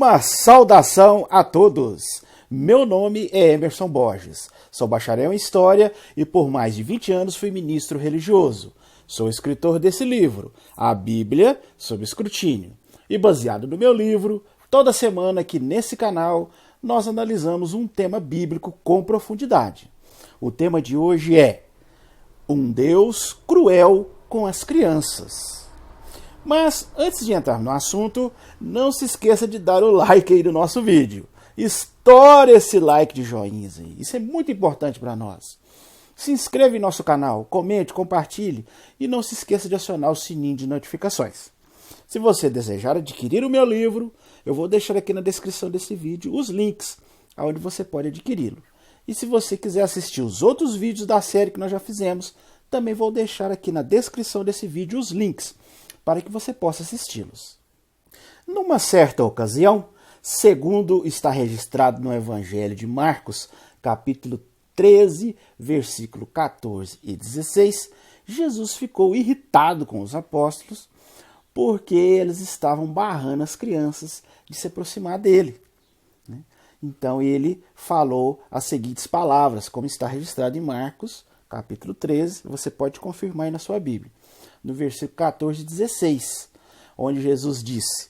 Uma saudação a todos! Meu nome é Emerson Borges, sou bacharel em História e por mais de 20 anos fui ministro religioso. Sou escritor desse livro, A Bíblia sob Escrutínio. E baseado no meu livro, toda semana aqui nesse canal nós analisamos um tema bíblico com profundidade. O tema de hoje é um Deus cruel com as crianças. Mas, antes de entrar no assunto, não se esqueça de dar o like aí no nosso vídeo. Estoure esse like de joinhas aí. Isso é muito importante para nós. Se inscreva em nosso canal, comente, compartilhe e não se esqueça de acionar o sininho de notificações. Se você desejar adquirir o meu livro, eu vou deixar aqui na descrição desse vídeo os links onde você pode adquiri-lo. E se você quiser assistir os outros vídeos da série que nós já fizemos, também vou deixar aqui na descrição desse vídeo os links para que você possa assisti-los. Numa certa ocasião, segundo está registrado no Evangelho de Marcos, capítulo 13, versículo 14 e 16, Jesus ficou irritado com os apóstolos porque eles estavam barrando as crianças de se aproximar dele. Então ele falou as seguintes palavras, como está registrado em Marcos, capítulo 13, você pode confirmar aí na sua Bíblia. No versículo 14 e 16, onde Jesus disse: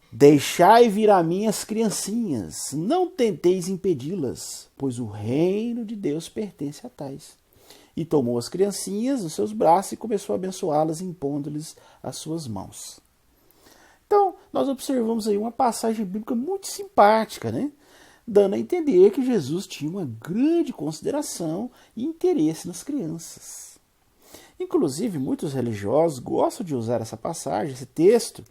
Deixai vir a mim as criancinhas, não tenteis impedi-las, pois o reino de Deus pertence a tais. E tomou as criancinhas nos seus braços e começou a abençoá-las, impondo-lhes as suas mãos. Então, nós observamos aí uma passagem bíblica muito simpática, né? Dando a entender que Jesus tinha uma grande consideração e interesse nas crianças. Inclusive, muitos religiosos gostam de usar essa passagem, esse texto,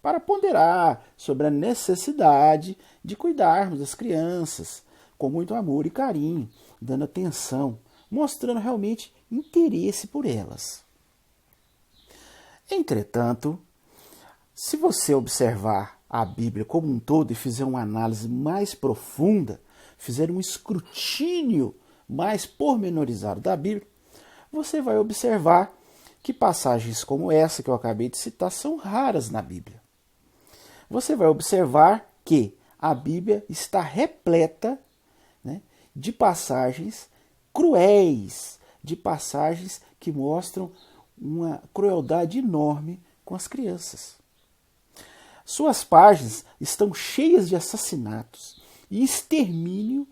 para ponderar sobre a necessidade de cuidarmos das crianças com muito amor e carinho, dando atenção, mostrando realmente interesse por elas. Entretanto, se você observar a Bíblia como um todo e fizer uma análise mais profunda, fizer um escrutínio mais pormenorizado da Bíblia, você vai observar que passagens como essa que eu acabei de citar são raras na Bíblia. Você vai observar que a Bíblia está repleta, né, de passagens cruéis, de passagens que mostram uma crueldade enorme com as crianças. Suas páginas estão cheias de assassinatos e extermínio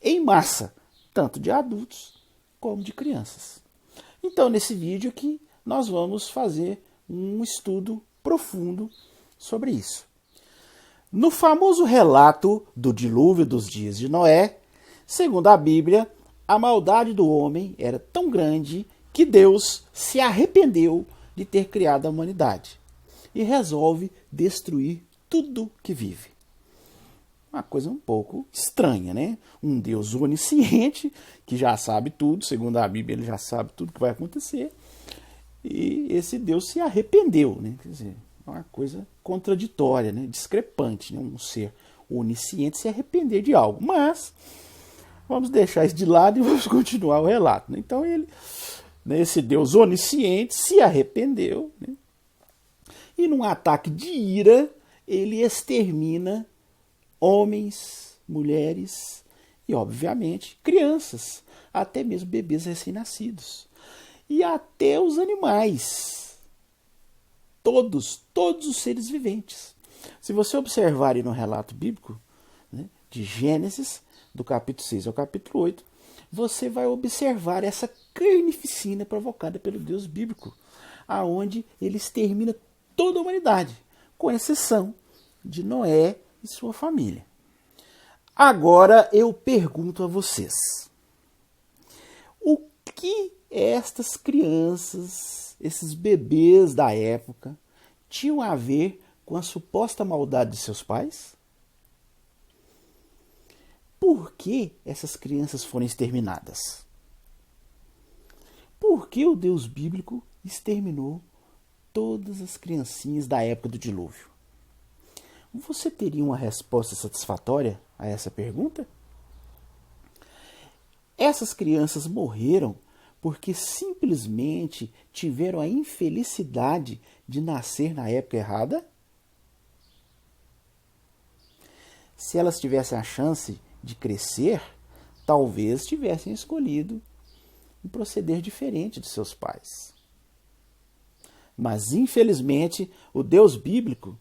em massa, tanto de adultos como de crianças. Então, nesse vídeo aqui, nós vamos fazer um estudo profundo sobre isso. No famoso relato do dilúvio dos dias de Noé, segundo a Bíblia, a maldade do homem era tão grande que Deus se arrependeu de ter criado a humanidade e resolve destruir tudo que vive. Uma coisa um pouco estranha, né? Um Deus onisciente, que já sabe tudo, segundo a Bíblia ele já sabe tudo que vai acontecer, e esse Deus se arrependeu, né? Quer dizer, é uma coisa contraditória, né? Discrepante, né? Um ser onisciente se arrepender de algo. Mas vamos deixar isso de lado e vamos continuar o relato, né? Então ele, né, esse Deus onisciente se arrependeu, né? E num ataque de ira ele extermina homens, mulheres e, obviamente, crianças, até mesmo bebês recém-nascidos. E até os animais. Todos os seres viventes. Se você observar aí no relato bíblico, né, de Gênesis, do capítulo 6 ao capítulo 8, você vai observar essa carnificina provocada pelo Deus bíblico, aonde ele extermina toda a humanidade, com exceção de Noé e sua família. Agora eu pergunto a vocês: o que estas crianças, esses bebês da época, tinham a ver com a suposta maldade de seus pais? Por que essas crianças foram exterminadas? Por que o Deus bíblico exterminou todas as criancinhas da época do dilúvio? Você teria uma resposta satisfatória a essa pergunta? Essas crianças morreram porque simplesmente tiveram a infelicidade de nascer na época errada? se elas tivessem a chance de crescer, talvez tivessem escolhido um proceder diferente de seus pais. Mas, infelizmente, o Deus bíblico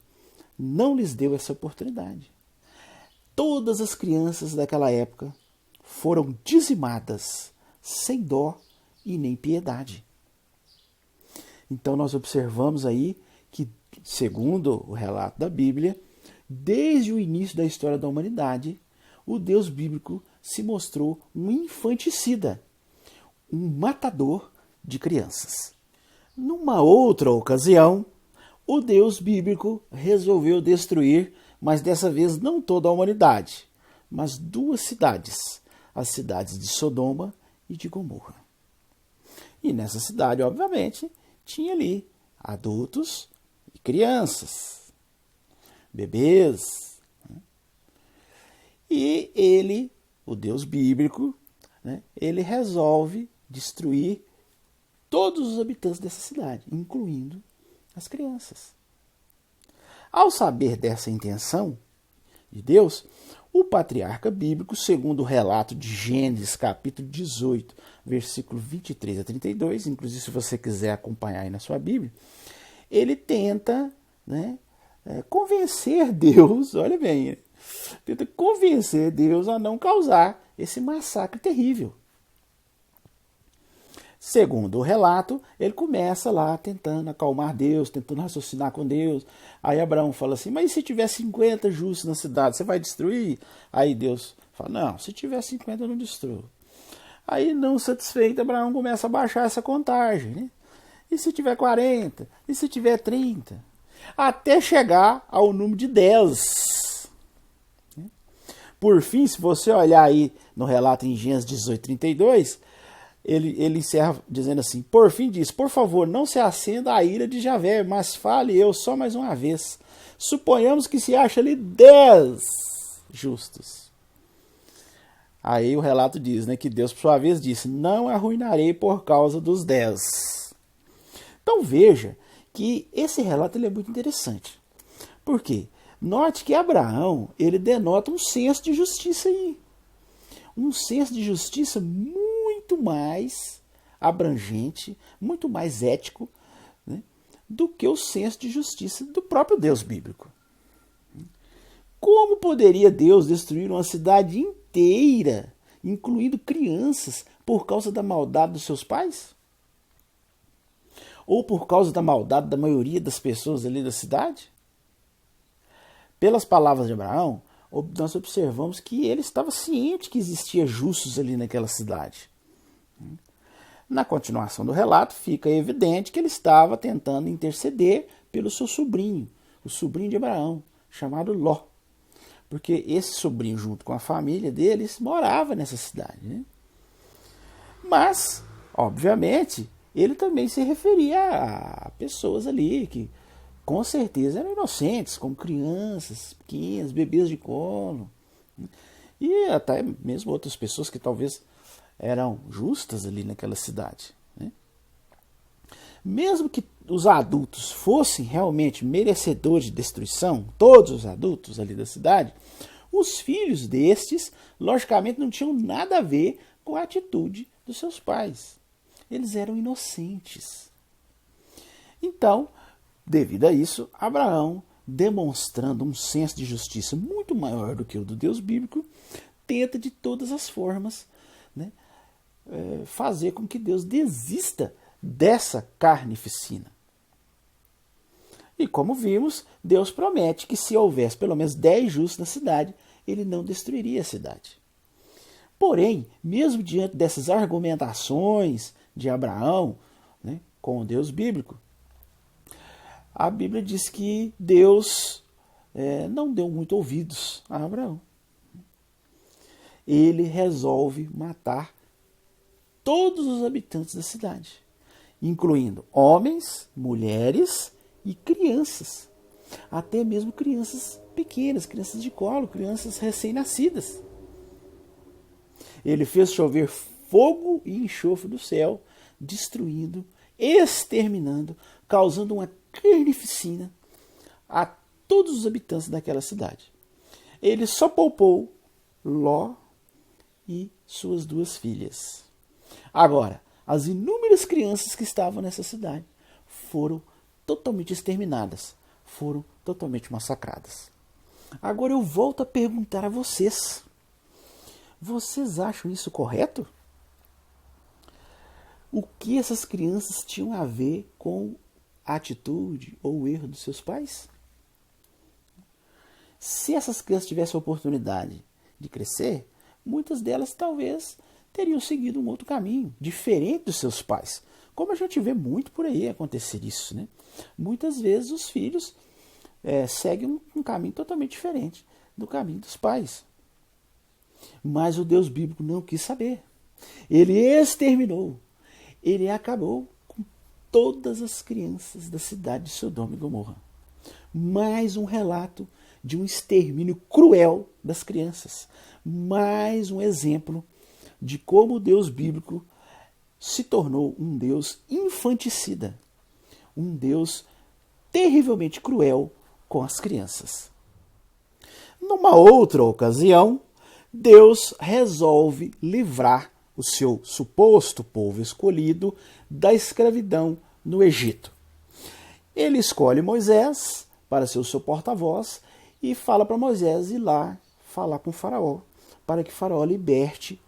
não lhes deu essa oportunidade. Todas as crianças daquela época foram dizimadas, sem dó e nem piedade. Então nós observamos aí que, segundo o relato da Bíblia, desde o início da história da humanidade, o Deus bíblico se mostrou um infanticida, um matador de crianças. Numa outra ocasião, o Deus bíblico resolveu destruir, mas dessa vez não toda a humanidade, mas 2 cidades, as cidades de Sodoma e de Gomorra. E nessa cidade, obviamente, tinha ali adultos e crianças, bebês. E ele, o Deus bíblico, ele resolve destruir todos os habitantes dessa cidade, incluindo as crianças. Ao saber dessa intenção de Deus, o patriarca bíblico, segundo o relato de Gênesis, capítulo 18, versículo 23 a 32, inclusive se você quiser acompanhar aí na sua Bíblia, ele tenta convencer Deus, olha bem, tenta convencer Deus a não causar esse massacre terrível. Segundo o relato, ele começa lá tentando acalmar Deus, tentando raciocinar com Deus. Aí Abraão fala assim, mas e se tiver 50 justos na cidade, você vai destruir? Aí Deus fala, não, se tiver 50 eu não destruo. Aí, não satisfeito, Abraão começa a baixar essa contagem. Né? E se tiver 40? E se tiver 30? Até chegar ao número de 10. Por fim, se você olhar aí no relato em Gênesis 18, 32... Ele encerra dizendo assim, por fim diz, por favor, não se acenda a ira de Javé, mas fale eu só mais uma vez. Suponhamos que se acha ali 10 justos. Aí o relato diz, que Deus, por sua vez, disse, não arruinarei por causa dos 10. Então veja que esse relato ele é muito interessante. Por quê? Note que Abraão, ele denota um senso de justiça aí. Um senso de justiça muito mais abrangente, muito mais ético, do que o senso de justiça do próprio Deus bíblico. Como poderia Deus destruir uma cidade inteira, incluindo crianças, por causa da maldade dos seus pais? Ou por causa da maldade da maioria das pessoas ali da cidade? Pelas palavras de Abraão, nós observamos que ele estava ciente que existia justos ali naquela cidade. Na continuação do relato, fica evidente que ele estava tentando interceder pelo seu sobrinho, o sobrinho de Abraão, chamado Ló. Porque esse sobrinho, junto com a família deles, morava nessa cidade. Mas, obviamente, ele também se referia a pessoas ali que com certeza eram inocentes, como crianças pequenas, bebês de colo. E até mesmo outras pessoas que talvez eram justas ali naquela cidade. Mesmo que os adultos fossem realmente merecedores de destruição, todos os adultos ali da cidade, os filhos destes, logicamente, não tinham nada a ver com a atitude dos seus pais. Eles eram inocentes. Então, devido a isso, Abraão, demonstrando um senso de justiça muito maior do que o do Deus bíblico, tenta de todas as formas fazer com que Deus desista dessa carnificina. E como vimos, Deus promete que se houvesse pelo menos 10 justos na cidade, ele não destruiria a cidade. Porém, mesmo diante dessas argumentações de Abraão com o Deus bíblico, a Bíblia diz que Deus não deu muito ouvidos a Abraão. Ele resolve matar todos os habitantes da cidade, incluindo homens, mulheres e crianças. Até mesmo crianças pequenas, crianças de colo, crianças recém-nascidas. Ele fez chover fogo e enxofre do céu, destruindo, exterminando, causando uma carnificina a todos os habitantes daquela cidade. ele só poupou Ló e suas 2 filhas. Agora, as inúmeras crianças que estavam nessa cidade foram totalmente exterminadas, foram totalmente massacradas. Agora eu volto a perguntar a vocês. Vocês acham isso correto? O que essas crianças tinham a ver com a atitude ou o erro dos seus pais? Se essas crianças tivessem a oportunidade de crescer, muitas delas talvez teriam seguido um outro caminho, diferente dos seus pais. Como a gente vê muito por aí acontecer isso, né? Muitas vezes os filhos seguem um caminho totalmente diferente do caminho dos pais. Mas o Deus bíblico não quis saber. Ele exterminou. Ele acabou com todas as crianças da cidade de Sodoma e Gomorra. Mais um relato de um extermínio cruel das crianças. Mais um exemplo de como o Deus bíblico se tornou um Deus infanticida. Um Deus terrivelmente cruel com as crianças. Numa outra ocasião, Deus resolve livrar o seu suposto povo escolhido da escravidão no Egito. Ele escolhe Moisés para ser o seu porta-voz e fala para Moisés ir lá falar com Faraó, para que Faraó liberte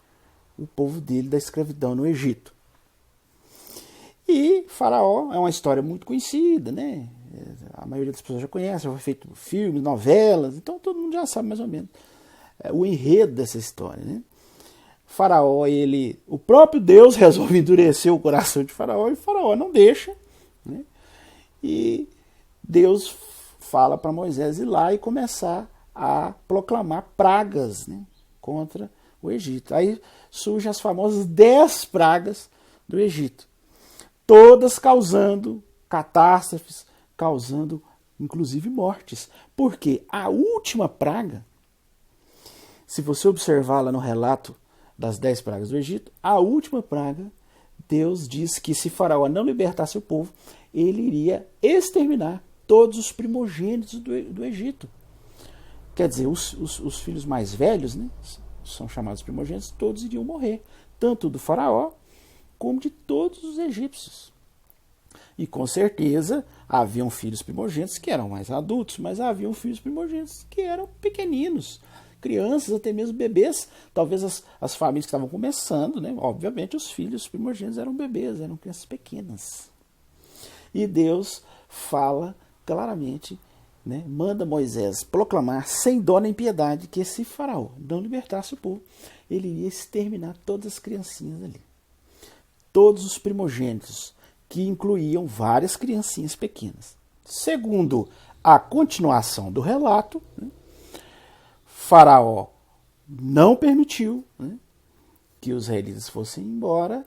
o povo dele da escravidão no Egito. E Faraó é uma história muito conhecida, né? A maioria das pessoas já conhece, já foi feito filmes, novelas, então todo mundo já sabe mais ou menos o enredo dessa história, né? Faraó, o próprio Deus resolve endurecer o coração de Faraó e Faraó não deixa, né? E Deus fala para Moisés ir lá e começar a proclamar pragas, né, contra o Egito. Aí surgem as famosas 10 pragas do Egito, todas causando catástrofes, causando inclusive mortes. Porque a última praga, se você observar lá no relato das 10 pragas do Egito, a última praga, Deus diz que se Faraó não libertasse o povo, ele iria exterminar todos os primogênitos do Egito. Quer dizer, os filhos mais velhos, né, são chamados primogênitos, todos iriam morrer. Tanto do Faraó, como de todos os egípcios. E com certeza haviam filhos primogênitos que eram mais adultos, mas haviam filhos primogênitos que eram pequeninos, crianças, até mesmo bebês. Talvez as famílias que estavam começando, né, obviamente os filhos primogênitos eram bebês, eram crianças pequenas. E Deus fala claramente, né, manda Moisés proclamar sem dó nem piedade que se Faraó não libertasse o povo, ele iria exterminar todas as criancinhas ali. Todos os primogênitos, que incluíam várias criancinhas pequenas. Segundo a continuação do relato, né, Faraó não permitiu, né, que os israelitas fossem embora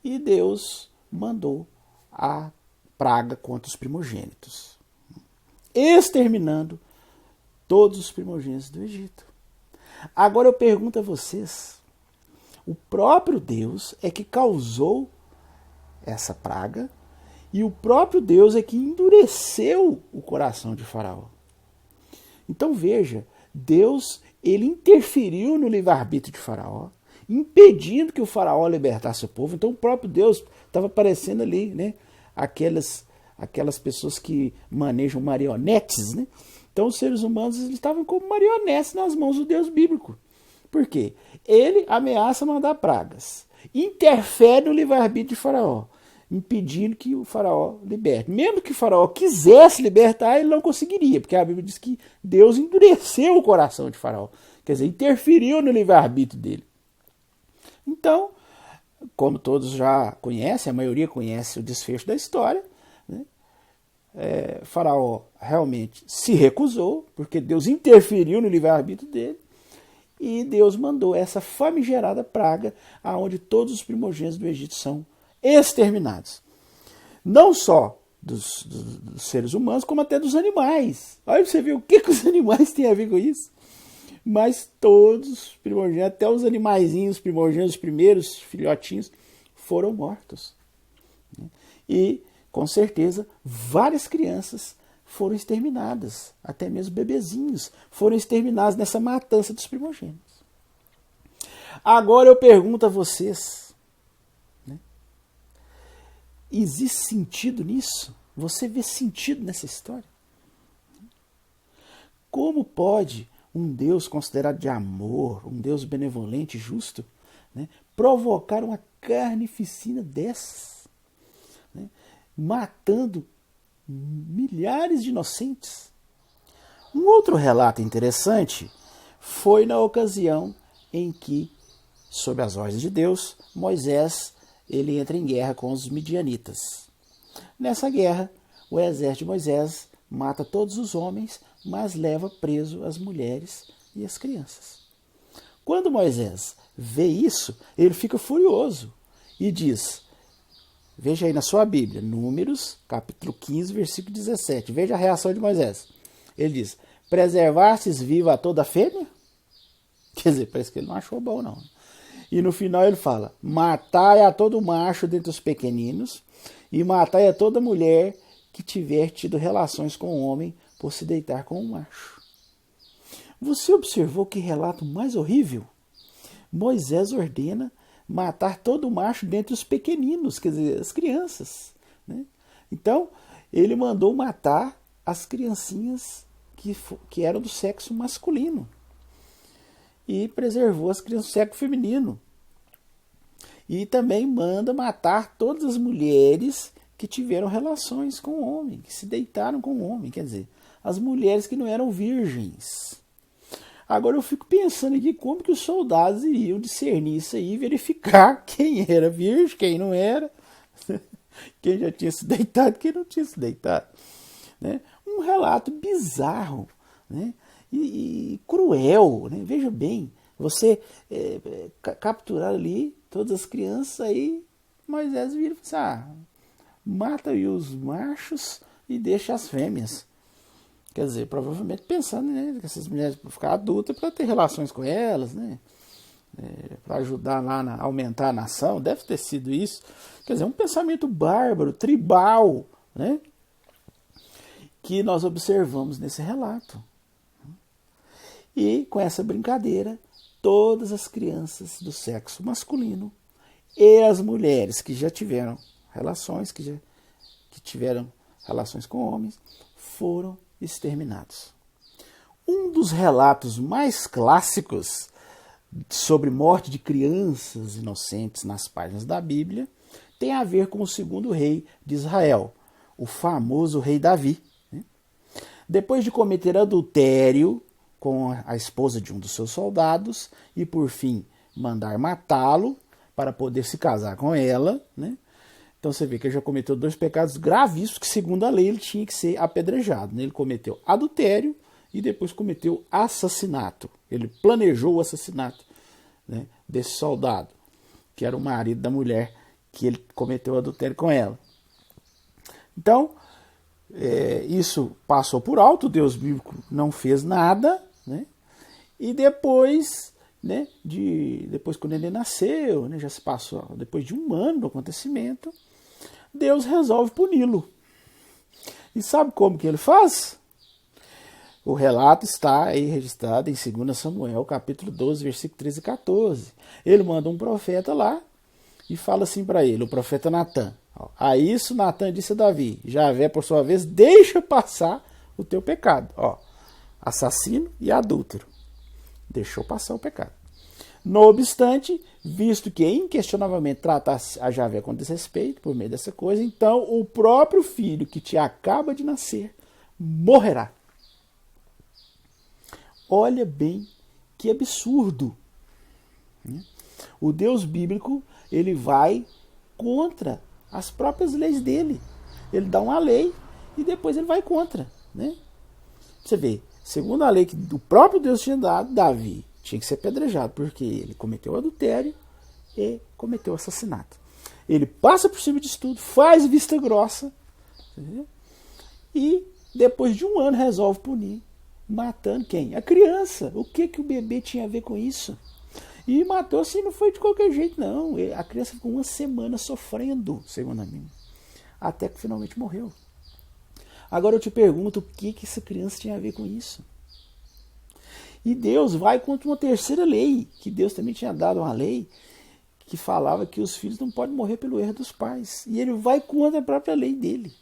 e Deus mandou a praga contra os primogênitos, exterminando todos os primogênitos do Egito. Agora eu pergunto a vocês, o próprio Deus é que causou essa praga e o próprio Deus é que endureceu o coração de Faraó. Então veja, Deus ele interferiu no livre-arbítrio de Faraó, impedindo que o Faraó libertasse o povo. Então o próprio Deus estava aparecendo ali, né, aquelas pessoas que manejam marionetes, né? Então os seres humanos eles estavam como marionetes nas mãos do Deus bíblico. Por quê? Ele ameaça mandar pragas, interfere no livre-arbítrio de Faraó, impedindo que o Faraó liberte. Mesmo que o Faraó quisesse libertar, ele não conseguiria, porque a Bíblia diz que Deus endureceu o coração de Faraó, quer dizer, interferiu no livre-arbítrio dele. Então, como todos já conhecem, a maioria conhece o desfecho da história, né? Faraó realmente se recusou, porque Deus interferiu no livre-arbítrio dele, e Deus mandou essa famigerada praga, aonde todos os primogênitos do Egito são exterminados. Não só dos seres humanos, como até dos animais. Olha pra você ver o que os animais têm a ver com isso. Mas todos os primogênitos, até os animaizinhos primogênitos, os primeiros filhotinhos, foram mortos. E, com certeza, várias crianças foram exterminadas. Até mesmo bebezinhos foram exterminados nessa matança dos primogênitos. Agora eu pergunto a vocês, né? Existe sentido nisso? Você vê sentido nessa história? Como pode um Deus considerado de amor, um Deus benevolente e justo, né, provocar uma carnificina dessas, né, matando milhares de inocentes? Um outro relato interessante foi na ocasião em que, sob as ordens de Deus, Moisés ele entra em guerra com os midianitas. Nessa guerra, o exército de Moisés mata todos os homens, mas leva preso as mulheres e as crianças. Quando Moisés vê isso, ele fica furioso e diz, veja aí na sua Bíblia, Números, capítulo 15, versículo 17, veja a reação de Moisés. Ele diz, preservastes viva a toda fêmea? Quer dizer, parece que ele não achou bom, não. E no final ele fala, matai a todo macho dentre os pequeninos, e matai a toda mulher que tiver tido relações com o homem por se deitar com um macho. Você observou que relato mais horrível? Moisés ordena matar todo macho dentre os pequeninos, quer dizer, as crianças, né? Então, ele mandou matar as criancinhas que eram do sexo masculino. E preservou as crianças do sexo feminino. E também manda matar todas as mulheres que tiveram relações com o homem, que se deitaram com o homem, quer dizer, as mulheres que não eram virgens. Agora eu fico pensando aqui como que os soldados iriam discernir isso aí, verificar quem era virgem, quem não era, quem já tinha se deitado, quem não tinha se deitado, né? Um relato bizarro, né? E cruel, né? Veja bem, você capturar ali todas as crianças, aí Moisés vira e fala assim, mata aí os machos e deixa as fêmeas. Quer dizer, provavelmente pensando, né, que essas mulheres vão ficar adultas para ter relações com elas, né? Para ajudar lá a aumentar a nação, deve ter sido isso. Quer dizer, um pensamento bárbaro, tribal, né? Que nós observamos nesse relato. E com essa brincadeira, todas as crianças do sexo masculino e as mulheres que já tiveram relações, que tiveram relações com homens, foram exterminados. Um dos relatos mais clássicos sobre morte de crianças inocentes nas páginas da Bíblia tem a ver com o segundo rei de Israel, o famoso rei Davi. Depois de cometer adultério com a esposa de um dos seus soldados e, por fim, mandar matá-lo para poder se casar com ela, né? Então você vê que ele já cometeu 2 pecados gravíssimos que, segundo a lei, ele tinha que ser apedrejado, né? Ele cometeu adultério e depois cometeu assassinato. Ele planejou o assassinato, né, desse soldado, que era o marido da mulher que ele cometeu adultério com ela. Então, isso passou por alto, o Deus bíblico não fez nada, né? E depois, né, depois que o neném nasceu, né, já se passou, depois de 1 ano do acontecimento, Deus resolve puni-lo. E sabe como que ele faz? O relato está aí registrado em 2 Samuel, capítulo 12, versículo 13 e 14. Ele manda um profeta lá e fala assim para ele, o profeta Natã. A isso Natã disse a Davi, Javé, por sua vez, deixa passar o teu pecado. Assassino e adúltero. Deixou passar o pecado. No obstante, visto que inquestionavelmente tratasse a Javé com desrespeito por meio dessa coisa, então o próprio filho que te acaba de nascer morrerá. Olha bem que absurdo. O Deus bíblico, ele vai contra as próprias leis dele. Ele dá uma lei e depois ele vai contra, né? Você vê, segundo a lei que o próprio Deus tinha dado, Davi tinha que ser apedrejado, porque ele cometeu adultério e cometeu assassinato. Ele passa por cima disso tudo, faz vista grossa, entendeu? E depois de 1 ano resolve punir, matando quem? A criança. O que o bebê tinha a ver com isso? E matou assim, não foi de qualquer jeito, não. A criança ficou 1 semana sofrendo, segundo a mim, até que finalmente morreu. Agora eu te pergunto, o que essa criança tinha a ver com isso? E Deus vai contra uma terceira lei, que Deus também tinha dado uma lei que falava que os filhos não podem morrer pelo erro dos pais. E ele vai contra a própria lei dele.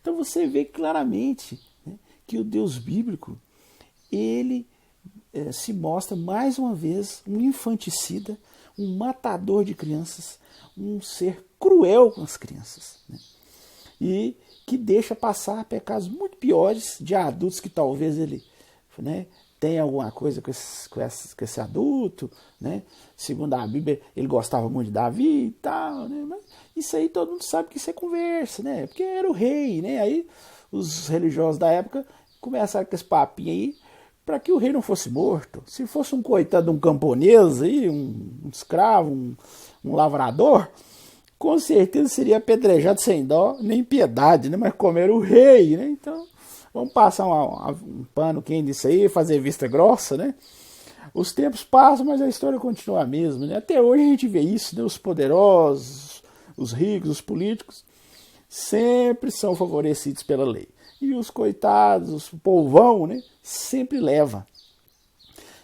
Então você vê claramente, né, que o Deus bíblico, ele se mostra mais uma vez um infanticida, um matador de crianças, um ser cruel com as crianças, né? E que deixa passar pecados muito piores de adultos que talvez ele, né, tenha alguma coisa com esse adulto, né? Segundo a Bíblia, ele gostava muito de Davi e tal, né? Mas isso aí todo mundo sabe que isso é conversa, né? Porque era o rei, né? Aí os religiosos da época começaram com esse papinho aí para que o rei não fosse morto. Se fosse um coitado de um camponês aí, um escravo, um lavrador, com certeza seria apedrejado sem dó nem piedade, né? Mas como era o rei, né? Então vamos passar um pano quente disso aí, fazer vista grossa, né? Os tempos passam, mas a história continua a mesma, né? Até hoje a gente vê isso, né? Os poderosos, os ricos, os políticos, sempre são favorecidos pela lei. E os coitados, o povão, né? Sempre leva.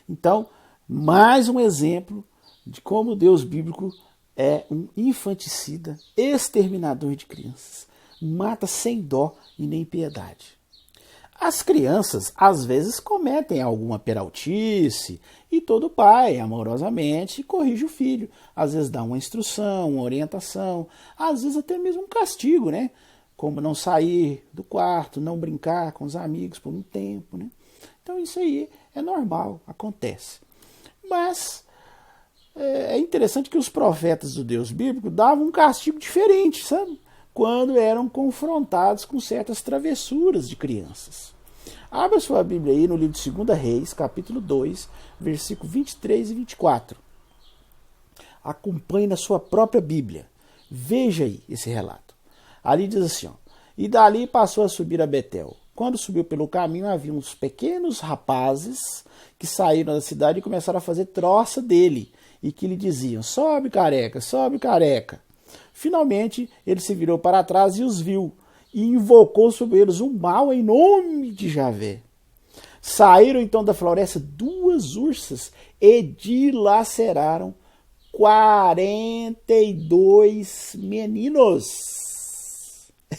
Então, mais um exemplo de como o Deus bíblico é um infanticida, exterminador de crianças. Mata sem dó e nem piedade. As crianças, às vezes, cometem alguma peraltice e todo pai, amorosamente, corrige o filho. Às vezes dá uma instrução, uma orientação, às vezes até mesmo um castigo, né? Como não sair do quarto, não brincar com os amigos por um tempo, né? Então isso aí é normal, acontece. Mas é interessante que os profetas do Deus bíblico davam um castigo diferente, sabe? Quando eram confrontados com certas travessuras de crianças. Abra sua Bíblia aí no livro de 2 Reis, capítulo 2, versículo 23 e 24. Acompanhe na sua própria Bíblia. Veja aí esse relato. Ali diz assim, ó, e dali passou a subir a Betel. Quando subiu pelo caminho, havia uns pequenos rapazes que saíram da cidade e começaram a fazer troça dele, e que lhe diziam, sobe careca, sobe careca. Finalmente, ele se virou para trás e os viu, e invocou sobre eles o mal em nome de Javé. Saíram então da floresta 2 ursas e dilaceraram 42 meninos.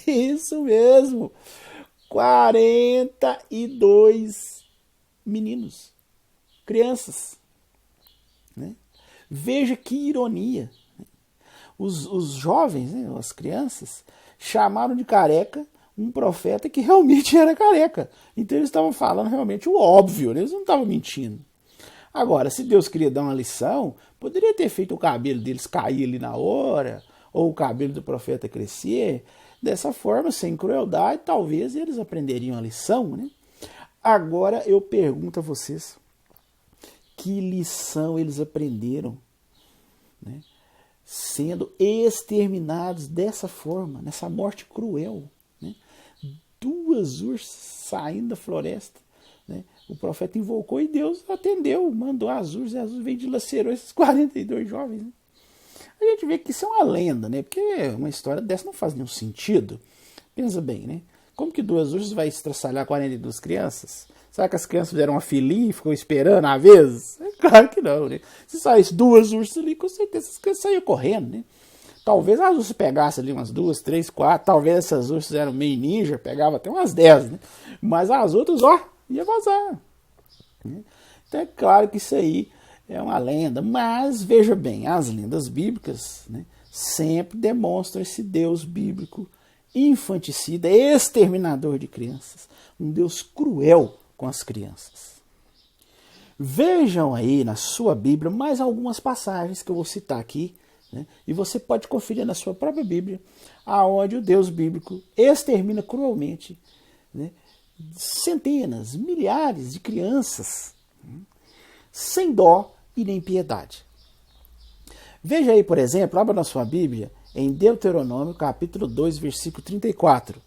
Isso mesmo, 42 meninos, crianças, né? Veja que ironia. Os jovens, né, as crianças, chamaram de careca um profeta que realmente era careca. Então eles estavam falando realmente o óbvio, né? Eles não estavam mentindo. Agora, se Deus queria dar uma lição, poderia ter feito o cabelo deles cair ali na hora, ou o cabelo do profeta crescer. Dessa forma, sem crueldade, talvez eles aprenderiam a lição, né? Agora eu pergunto a vocês, que lição eles aprenderam, né, sendo exterminados dessa forma, nessa morte cruel, né? 2 ursas saindo da floresta, né? O profeta invocou e Deus atendeu, mandou as ursas, e as ursas veio e dilacerou esses 42 jovens, né? A gente vê que isso é uma lenda, né? Porque uma história dessa não faz nenhum sentido. Pensa bem, né? Como que 2 ursas vai estraçalhar 42 crianças? Será que as crianças fizeram uma filinha e ficou esperando às vezes? É claro que não, né? Se saísse 2 ursas ali, com certeza as crianças saíam correndo, né? Talvez as ursas pegassem ali umas 2, 3, 4. Talvez essas ursas eram meio ninja, pegava até umas 10, né? Mas as outras, ó, ia vazar, né? Então é claro que isso aí é uma lenda. Mas veja bem, as lendas bíblicas, né, sempre demonstram esse Deus bíblico infanticida, exterminador de crianças. Um Deus cruel com as crianças. Vejam aí na sua Bíblia mais algumas passagens que eu vou citar aqui, né? E você pode conferir na sua própria Bíblia, aonde o Deus bíblico extermina cruelmente, né, centenas, milhares de crianças, sem dó e nem piedade. Veja aí, por exemplo, abra na sua Bíblia, em Deuteronômio, capítulo 2, versículo 34,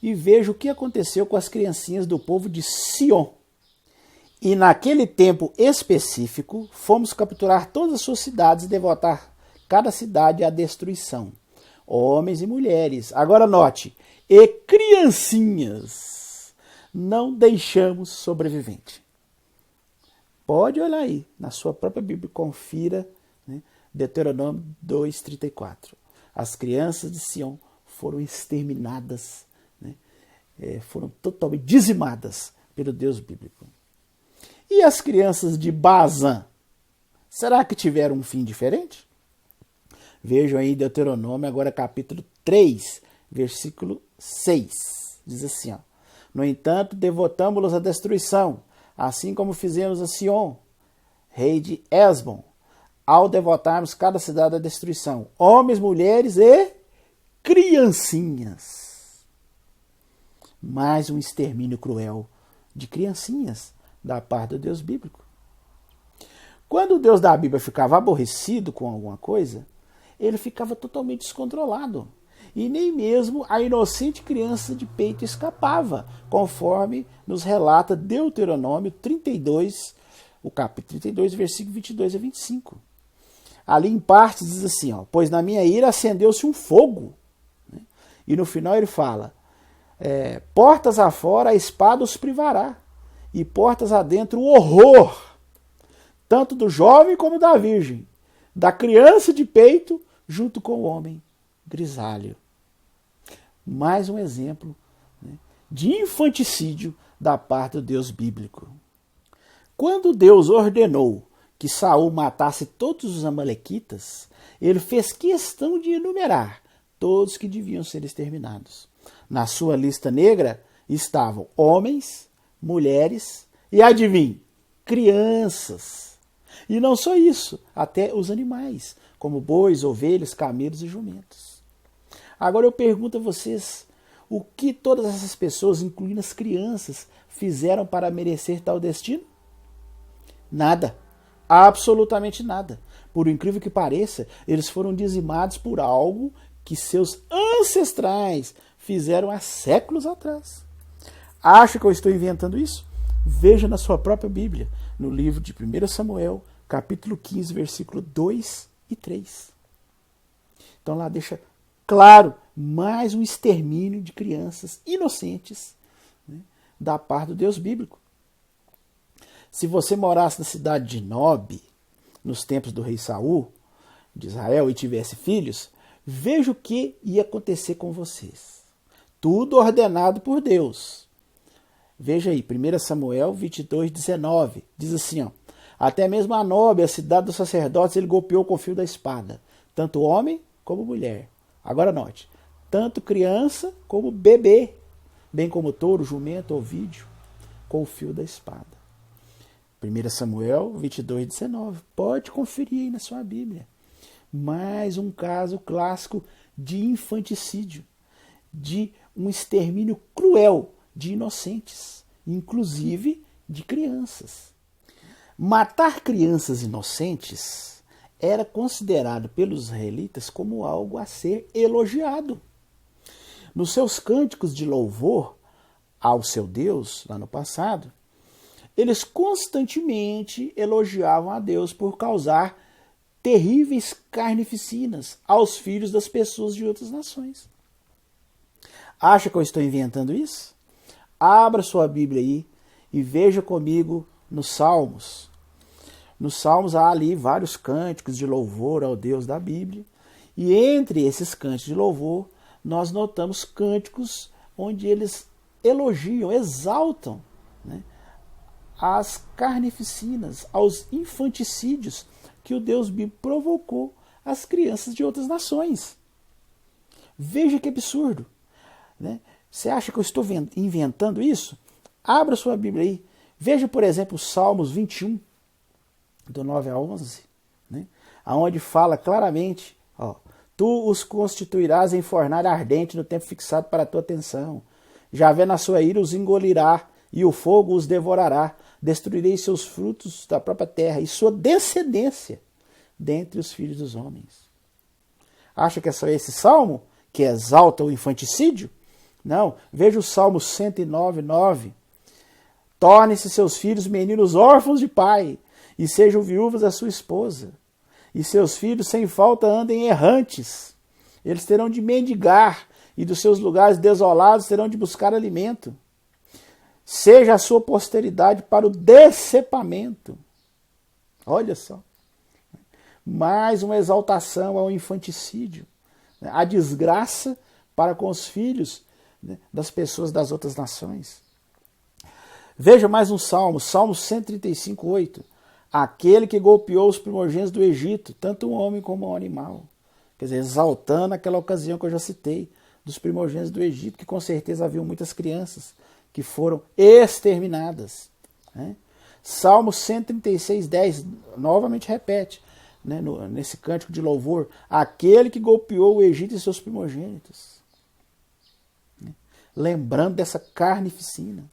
e veja o que aconteceu com as criancinhas do povo de Sion. E naquele tempo específico, fomos capturar todas as suas cidades e devotar cada cidade à destruição. homens e mulheres. Agora note, e criancinhas, não deixamos sobrevivente. Pode olhar aí, na sua própria Bíblia, confira, né, Deuteronômio 2:34. As crianças de Sião foram exterminadas, né, foram totalmente dizimadas pelo Deus bíblico. E as crianças de Bazã, será que tiveram um fim diferente? Vejam aí Deuteronômio, agora capítulo 3, versículo 6. Diz assim, ó: no entanto, devotamo-los à destruição, assim como fizemos a Sion, rei de Hesbon, ao devotarmos cada cidade à destruição, homens, mulheres e criancinhas. Mais um extermínio cruel de criancinhas da parte do Deus bíblico. Quando o Deus da Bíblia ficava aborrecido com alguma coisa, ele ficava totalmente descontrolado. E nem mesmo a inocente criança de peito escapava, conforme nos relata Deuteronômio 32, o capítulo 32, versículo 22 a 25. Ali em parte diz assim, ó: pois na minha ira acendeu-se um fogo. Né? E no final ele fala, portas afora a espada os privará, e portas adentro o horror, tanto do jovem como da virgem, da criança de peito junto com o homem grisalho. Mais um exemplo, né, de infanticídio da parte do Deus bíblico. Quando Deus ordenou que Saul matasse todos os amalequitas, ele fez questão de enumerar todos que deviam ser exterminados. Na sua lista negra estavam homens, mulheres e, adivinhe, crianças. E não só isso, até os animais, como bois, ovelhas, camelos e jumentos. Agora eu pergunto a vocês, o que todas essas pessoas, incluindo as crianças, fizeram para merecer tal destino? Nada. Absolutamente nada. Por incrível que pareça, eles foram dizimados por algo que seus ancestrais fizeram há séculos atrás. Acha que eu estou inventando isso? Veja na sua própria Bíblia, no livro de 1 Samuel, capítulo 15, versículo 2 e 3. Então lá deixa claro, mais um extermínio de crianças inocentes, né, da parte do Deus bíblico. Se você morasse na cidade de Nob, nos tempos do rei Saul, de Israel, e tivesse filhos, veja o que ia acontecer com vocês. Tudo ordenado por Deus. Veja aí, 1 Samuel 22, 19. Diz assim, ó: até mesmo a Nob, a cidade dos sacerdotes, ele golpeou com o fio da espada, tanto homem como mulher. Agora note, tanto criança como bebê, bem como touro, jumento, ovídio, com o fio da espada. 1 Samuel 22, 19. Pode conferir aí na sua Bíblia. Mais um caso clássico de infanticídio, de um extermínio cruel de inocentes, inclusive de crianças. Matar crianças inocentes era considerado pelos israelitas como algo a ser elogiado. Nos seus cânticos de louvor ao seu Deus, lá no passado, eles constantemente elogiavam a Deus por causar terríveis carnificinas aos filhos das pessoas de outras nações. Acha que eu estou inventando isso? Abra sua Bíblia aí e veja comigo nos Salmos. Nos Salmos há ali vários cânticos de louvor ao Deus da Bíblia. E entre esses cânticos de louvor, nós notamos cânticos onde eles elogiam, exaltam, né, as carnificinas, aos infanticídios que o Deus bíblico provocou às crianças de outras nações. Veja que absurdo, né? Você acha que eu estou inventando isso? Abra sua Bíblia aí. Veja, por exemplo, Salmos 21, do 9 a 11, né? Onde fala claramente, ó: tu os constituirás em fornalha ardente no tempo fixado para a tua atenção. Javé na sua ira os engolirá, e o fogo os devorará. Destruirei seus frutos da própria terra, e sua descendência dentre os filhos dos homens. Acha que é só esse salmo que exalta o infanticídio? Não. Veja o Salmo 109, 9. Tornem-se seus filhos meninos órfãos de pai, e sejam viúvas da sua esposa, e seus filhos sem falta andem errantes. Eles terão de mendigar e dos seus lugares desolados terão de buscar alimento. Seja a sua posteridade para o decepamento. Olha só. Mais uma exaltação ao infanticídio. A desgraça para com os filhos das pessoas das outras nações. Veja mais um salmo, Salmo 135, 8. Aquele que golpeou os primogênitos do Egito, tanto um homem como um animal. Quer dizer, exaltando aquela ocasião que eu já citei, dos primogênitos do Egito, que com certeza haviam muitas crianças que foram exterminadas. Né? Salmo 136, 10, novamente repete, né, nesse cântico de louvor, aquele que golpeou o Egito e seus primogênitos. Né? Lembrando dessa carnificina.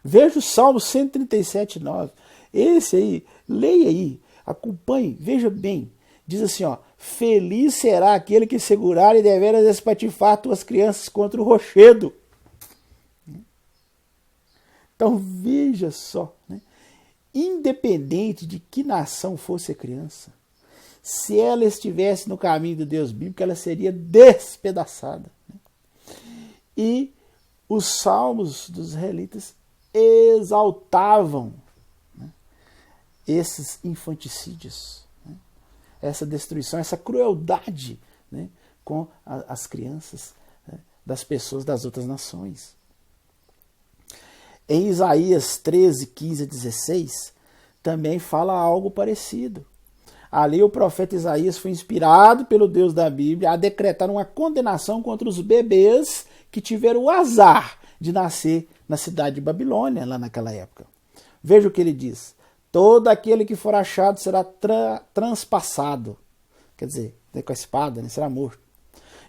Veja o Salmo 137, 9. Esse aí, leia aí, acompanhe, veja bem. Diz assim, ó, feliz será aquele que segurar e deveras espatifar tuas crianças contra o rochedo. Então veja só, né? Independente de que nação fosse a criança, se ela estivesse no caminho do Deus bíblico, ela seria despedaçada. Né? E os salmos dos israelitas exaltavam, né, esses infanticídios, né, essa destruição, essa crueldade, né, com as crianças, né, das pessoas das outras nações. Em Isaías 13, 15 a 16, também fala algo parecido. Ali o profeta Isaías foi inspirado pelo Deus da Bíblia a decretar uma condenação contra os bebês que tiveram o azar de nascer na cidade de Babilônia, lá naquela época. Veja o que ele diz. Todo aquele que for achado será transpassado. Quer dizer, com a espada, né, será morto.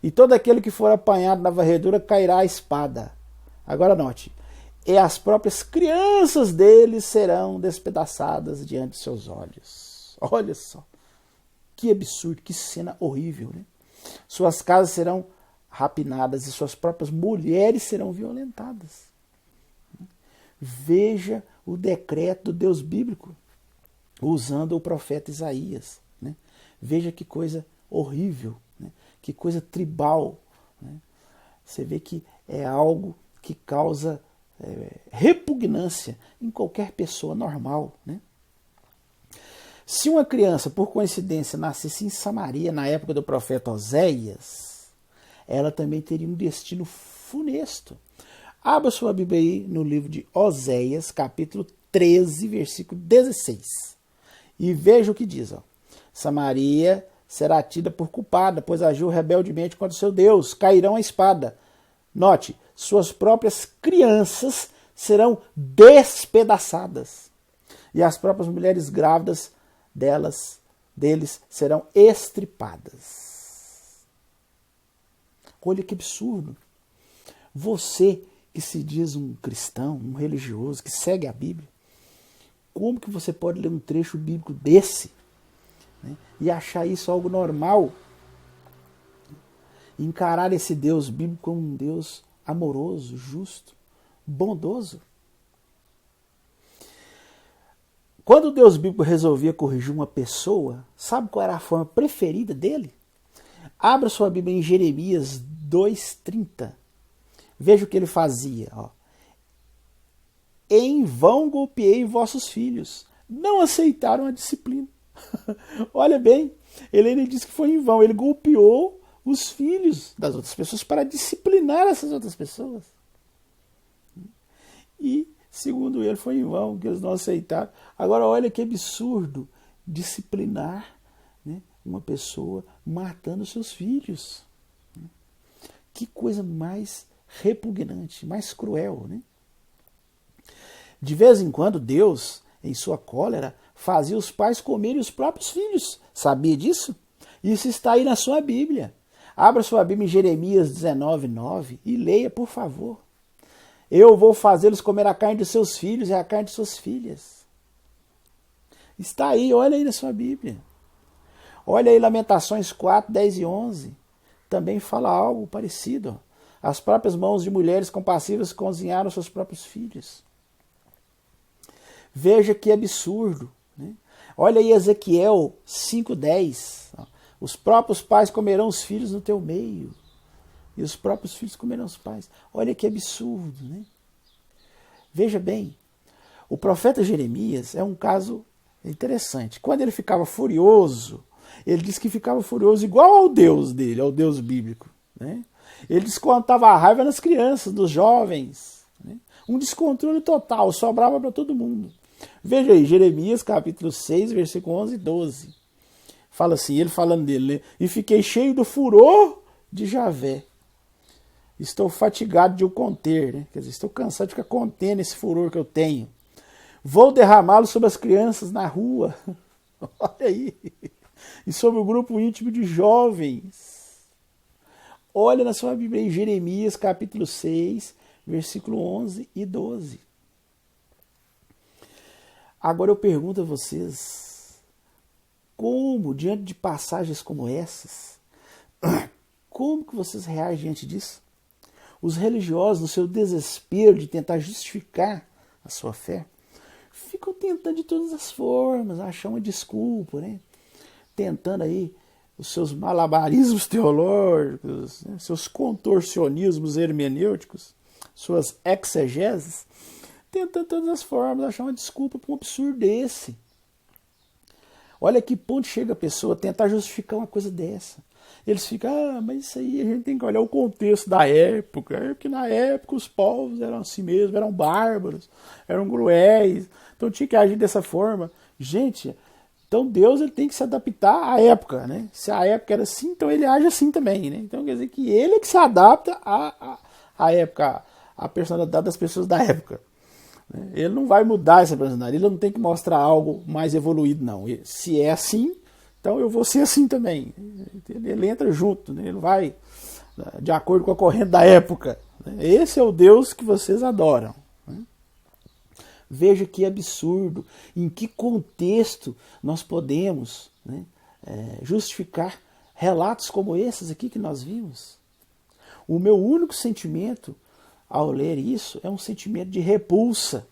E todo aquele que for apanhado na varredura cairá a espada. Agora note. E as próprias crianças deles serão despedaçadas diante de seus olhos. Olha só. Que absurdo, que cena horrível, né? Suas casas serão rapinadas e suas próprias mulheres serão violentadas. Veja o decreto do Deus bíblico, usando o profeta Isaías. Né? Veja que coisa horrível, né? Que coisa tribal. Né? Você vê que é algo que causa repugnância em qualquer pessoa normal. Né? Se uma criança, por coincidência, nascesse em Samaria na época do profeta Oséias, ela também teria um destino funesto. Abra sua Bíblia aí no livro de Oséias, capítulo 13, versículo 16. E veja o que diz. Ó. Samaria será tida por culpada, pois agiu rebeldemente contra o seu Deus. Cairão a espada. Note, suas próprias crianças serão despedaçadas. E as próprias mulheres grávidas deles serão estripadas. Olha que absurdo. Você que se diz um cristão, um religioso, que segue a Bíblia, como que você pode ler um trecho bíblico desse, né, e achar isso algo normal? Encarar esse Deus bíblico como um Deus amoroso, justo, bondoso? Quando o Deus bíblico resolvia corrigir uma pessoa, sabe qual era a forma preferida dele? Abra sua Bíblia em Jeremias 2,30. Veja o que ele fazia. Ó. Em vão golpeei vossos filhos. Não aceitaram a disciplina. Olha bem, ele ainda disse que foi em vão. Ele golpeou os filhos das outras pessoas para disciplinar essas outras pessoas. E, segundo ele, foi em vão que eles não aceitaram. Agora, olha que absurdo disciplinar, né, uma pessoa matando seus filhos. Que coisa mais repugnante, mais cruel, né? De vez em quando, Deus, em sua cólera, fazia os pais comerem os próprios filhos. Sabia disso? Isso está aí na sua Bíblia. Abra sua Bíblia em Jeremias 19:9 e leia, por favor. Eu vou fazê-los comer a carne de seus filhos e a carne de suas filhas. Está aí, olha aí na sua Bíblia. Olha aí Lamentações 4, 10 e 11. Também fala algo parecido. As próprias mãos de mulheres compassivas cozinharam seus próprios filhos. Veja que absurdo. Né? Olha aí Ezequiel 5:10. Os próprios pais comerão os filhos no teu meio. E os próprios filhos comerão os pais. Olha que absurdo, né? Veja bem, o profeta Jeremias é um caso interessante. Quando ele ficava furioso, ele disse que ficava furioso igual ao Deus dele, ao Deus bíblico, né? Ele descontava a raiva nas crianças, nos jovens, né? Um descontrole total, sobrava para todo mundo. Veja aí, Jeremias capítulo 6, versículo 11 e 12. Fala assim, ele falando dele, né? E fiquei cheio do furor de Javé. Estou fatigado de o conter, né? Quer dizer, estou cansado de ficar contendo esse furor que eu tenho. Vou derramá-lo sobre as crianças na rua. Olha aí. E sobre o grupo íntimo de jovens. Olha na sua Bíblia em Jeremias capítulo 6, versículo 11 e 12. Agora eu pergunto a vocês, como, diante de passagens como essas, como que vocês reagem diante disso? Os religiosos, no seu desespero de tentar justificar a sua fé, ficam tentando de todas as formas achar uma desculpa, né? Tentando aí os seus malabarismos teológicos, né? Seus contorcionismos hermenêuticos, suas exegeses, tentando de todas as formas achar uma desculpa para um absurdo desse. Olha que ponto chega a pessoa a tentar justificar uma coisa dessa. Eles ficam, mas isso aí a gente tem que olhar o contexto da época, porque na época os povos eram assim mesmo, eram bárbaros, eram cruéis, então tinha que agir dessa forma. Gente, então Deus ele tem que se adaptar à época, né? Se a época era assim, então ele age assim também, né? Então quer dizer que ele é que se adapta à época, à personalidade das pessoas da época. Ele não vai mudar essa personalidade, ele não tem que mostrar algo mais evoluído, não. Se é assim, então eu vou ser assim também. Ele entra junto, né? Ele vai de acordo com a corrente da época. Esse é o Deus que vocês adoram. Veja que absurdo, em que contexto nós podemos, né, justificar relatos como esses aqui que nós vimos. O meu único sentimento ao ler isso é um sentimento de repulsa.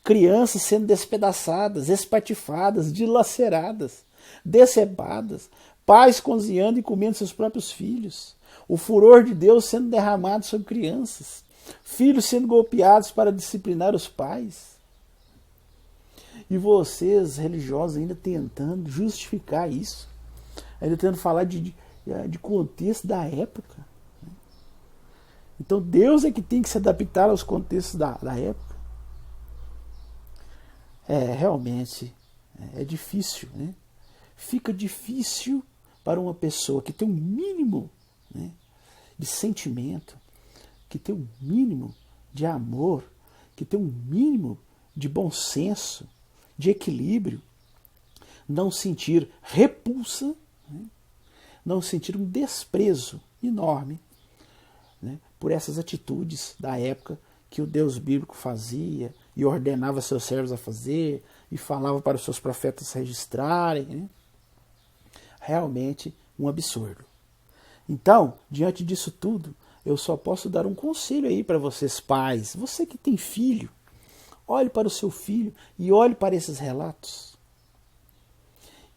Crianças sendo despedaçadas, espatifadas, dilaceradas, decepadas, pais cozinhando e comendo seus próprios filhos, o furor de Deus sendo derramado sobre crianças, filhos sendo golpeados para disciplinar os pais. E vocês, religiosos, ainda tentando justificar isso, ainda tentando falar de contexto da época. Então Deus é que tem que se adaptar aos contextos da época. Realmente, é difícil, né? Fica difícil para uma pessoa que tem um mínimo, né, de sentimento, que tem um mínimo de amor, que tem um mínimo de bom senso, de equilíbrio, não sentir repulsa, né, não sentir um desprezo enorme, né, por essas atitudes da época que o Deus bíblico fazia e ordenava seus servos a fazer e falava para os seus profetas registrarem, né? Realmente um absurdo. Então, diante disso tudo, eu só posso dar um conselho aí para vocês pais. Você que tem filho, olhe para o seu filho e olhe para esses relatos.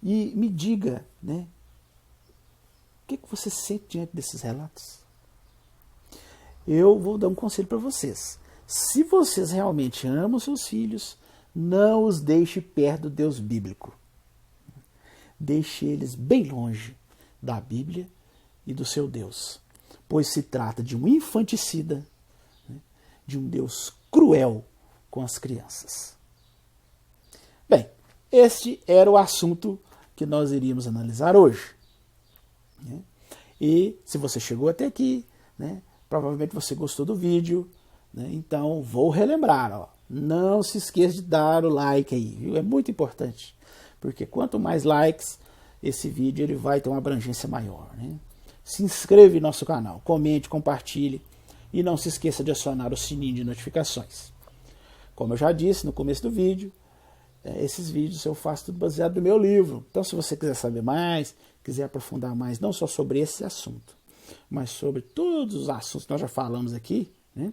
E me diga, né, o que você sente diante desses relatos? Eu vou dar um conselho para vocês. Se vocês realmente amam seus filhos, não os deixe perto do Deus bíblico. Deixe eles bem longe da Bíblia e do seu Deus, pois se trata de um infanticida, né, de um Deus cruel com as crianças. Bem, este era o assunto que nós iríamos analisar hoje. Né? E se você chegou até aqui, né, provavelmente você gostou do vídeo, né? Então vou relembrar, ó, não se esqueça de dar o like aí, viu? É muito importante, porque quanto mais likes, esse vídeo ele vai ter uma abrangência maior, né? Se inscreva em nosso canal, comente, compartilhe e não se esqueça de acionar o sininho de notificações. Como eu já disse no começo do vídeo, esses vídeos eu faço tudo baseado no meu livro. Então se você quiser saber mais, quiser aprofundar mais, não só sobre esse assunto, mas sobre todos os assuntos que nós já falamos aqui, né,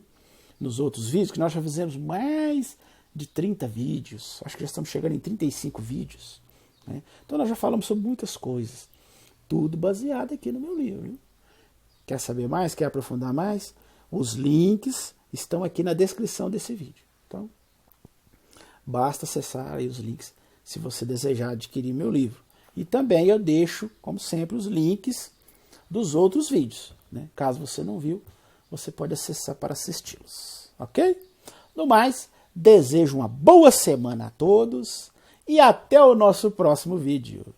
nos outros vídeos, que nós já fizemos mais de 30 vídeos, acho que já estamos chegando em 35 vídeos. Né? Então nós já falamos sobre muitas coisas. tudo baseado aqui no meu livro. Viu? Quer saber mais? Quer aprofundar mais? Os links estão aqui na descrição desse vídeo. Então, basta acessar aí os links se você desejar adquirir meu livro. E também eu deixo, como sempre, os links dos outros vídeos. Né? Caso você não viu, você pode acessar para assisti-los. Ok? No mais, desejo uma boa semana a todos e até o nosso próximo vídeo.